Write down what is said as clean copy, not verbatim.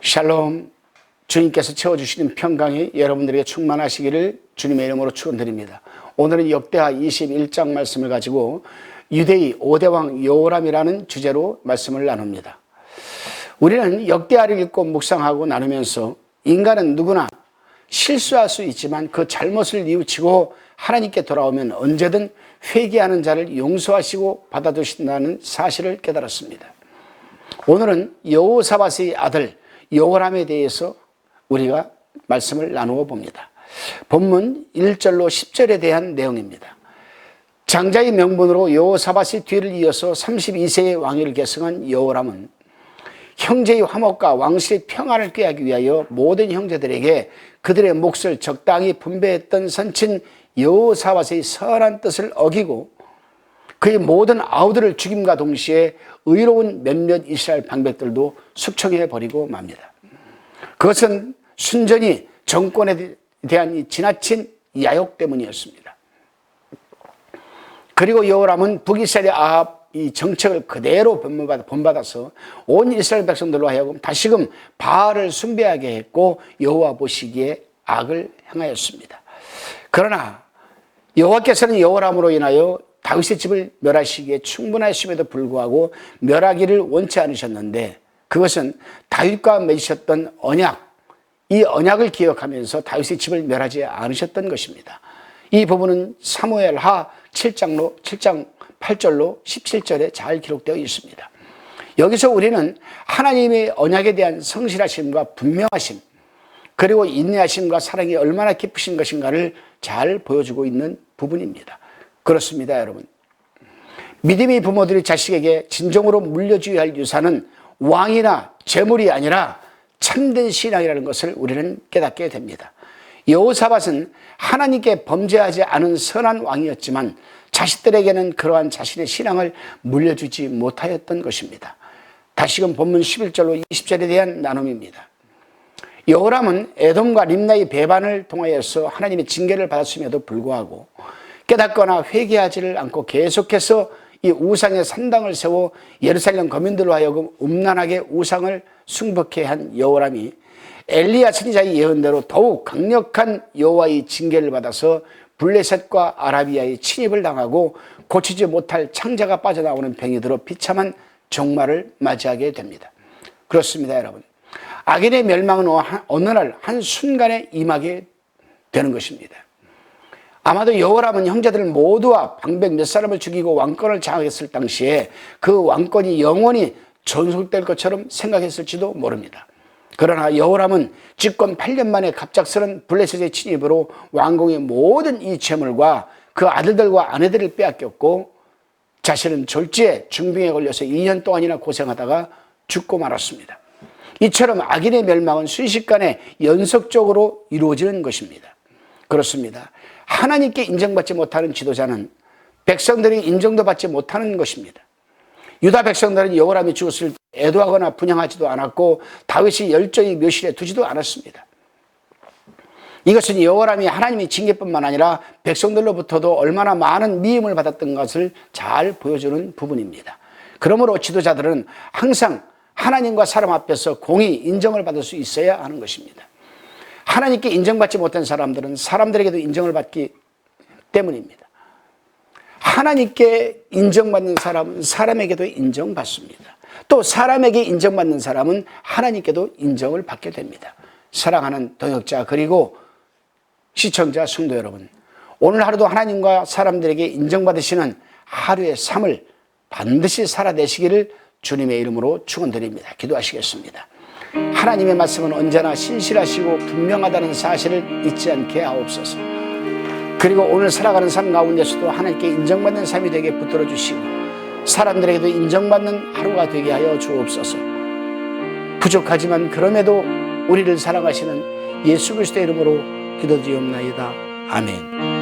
샬롬. 주님께서 채워주시는 평강이 여러분들에게 충만하시기를 주님의 이름으로 축원드립니다. 오늘은 역대하 21장 말씀을 가지고 유대의 5대 왕 여호람이라는 주제로 말씀을 나눕니다. 우리는 역대하를 읽고 묵상하고 나누면서 인간은 누구나 실수할 수 있지만 그 잘못을 뉘우치고 하나님께 돌아오면 언제든 회개하는 자를 용서하시고 받아주신다는 사실을 깨달았습니다. 오늘은 여호사밧의 아들 여호람에 대해서 우리가 말씀을 나누어 봅니다. 본문 1절로 10절에 대한 내용입니다. 장자의 명분으로 여호사밧의 뒤를 이어서 32세의 왕위를 계승한 여호람은 형제의 화목과 왕실의 평안을 꾀하기 위하여 모든 형제들에게 그들의 몫을 적당히 분배했던 선친 여호사밧의 선한 뜻을 어기고 그의 모든 아우들을 죽임과 동시에 의로운 몇몇 이스라엘 방백들도 숙청해버리고 맙니다. 그것은 순전히 정권에 대한 이 지나친 야욕 때문이었습니다. 그리고 여호람은 북이스라엘의 아합 이 정책을 그대로 본받아서 온 이스라엘 백성들로 하여금 다시금 바알을 숭배하게 했고 여호와 보시기에 악을 행하였습니다. 그러나 여호와께서는 여호람으로 인하여 다윗의 집을 멸하시기에 충분하심에도 불구하고 멸하기를 원치 않으셨는데 그것은 다윗과 맺으셨던 언약, 이 언약을 기억하면서 다윗의 집을 멸하지 않으셨던 것입니다. 이 부분은 사무엘하 7장 8절로 17절에 잘 기록되어 있습니다. 여기서 우리는 하나님의 언약에 대한 성실하심과 분명하심, 그리고 인내하심과 사랑이 얼마나 깊으신 것인가를 잘 보여주고 있는 부분입니다. 그렇습니다, 여러분. 믿음의 부모들이 자식에게 진정으로 물려줘야 할 유산은 왕이나 재물이 아니라 참된 신앙이라는 것을 우리는 깨닫게 됩니다. 여호사밧은 하나님께 범죄하지 않은 선한 왕이었지만 자식들에게는 그러한 자신의 신앙을 물려주지 못하였던 것입니다. 다시금 본문 11절로 20절에 대한 나눔입니다. 여호람은 에돔과 림나의 배반을 통하여서 하나님의 징계를 받았음에도 불구하고 깨닫거나 회개하지를 않고 계속해서 이 우상의 산당을 세워 예루살렘 거민들로 하여금 음란하게 우상을 숭배케 한 여호람이 엘리야 선지자의 예언대로 더욱 강력한 여호와의 징계를 받아서 블레셋과 아라비아의 침입을 당하고 고치지 못할 창자가 빠져나오는 병이 들어 비참한 종말을 맞이하게 됩니다. 그렇습니다, 여러분. 악인의 멸망은 어느 날 한순간에 임하게 되는 것입니다. 아마도 여호람은 형제들 모두와 방백 몇 사람을 죽이고 왕권을 장악했을 당시에 그 왕권이 영원히 존속될 것처럼 생각했을지도 모릅니다. 그러나 여호람은 집권 8년 만에 갑작스런 블레셋의 침입으로 왕궁의 모든 이 재물과 그 아들들과 아내들을 빼앗겼고 자신은 졸지에 중병에 걸려서 2년 동안이나 고생하다가 죽고 말았습니다. 이처럼 악인의 멸망은 순식간에 연속적으로 이루어지는 것입니다. 그렇습니다. 하나님께 인정받지 못하는 지도자는 백성들이 인정도 받지 못하는 것입니다. 유다 백성들은 여호람이 죽었을 때 애도하거나 분향하지도 않았고 다윗이 열정히 묘실에 두지도 않았습니다. 이것은 여호람이 하나님의 징계뿐만 아니라 백성들로부터도 얼마나 많은 미움을 받았던 것을 잘 보여주는 부분입니다. 그러므로 지도자들은 항상 하나님과 사람 앞에서 공의 인정을 받을 수 있어야 하는 것입니다. 하나님께 인정받지 못한 사람들은 사람들에게도 인정을 받기 때문입니다. 하나님께 인정받는 사람은 사람에게도 인정받습니다. 또 사람에게 인정받는 사람은 하나님께도 인정을 받게 됩니다. 사랑하는 동역자 그리고 시청자 성도 여러분, 오늘 하루도 하나님과 사람들에게 인정받으시는 하루의 삶을 반드시 살아내시기를 주님의 이름으로 축원드립니다. 기도하시겠습니다. 하나님의 말씀은 언제나 신실하시고 분명하다는 사실을 잊지 않게 하옵소서. 그리고 오늘 살아가는 삶 가운데서도 하나님께 인정받는 삶이 되게 붙들어 주시고 사람들에게도 인정받는 하루가 되게 하여 주옵소서. 부족하지만 그럼에도 우리를 사랑하시는 예수 그리스도의 이름으로 기도드리옵나이다. 아멘.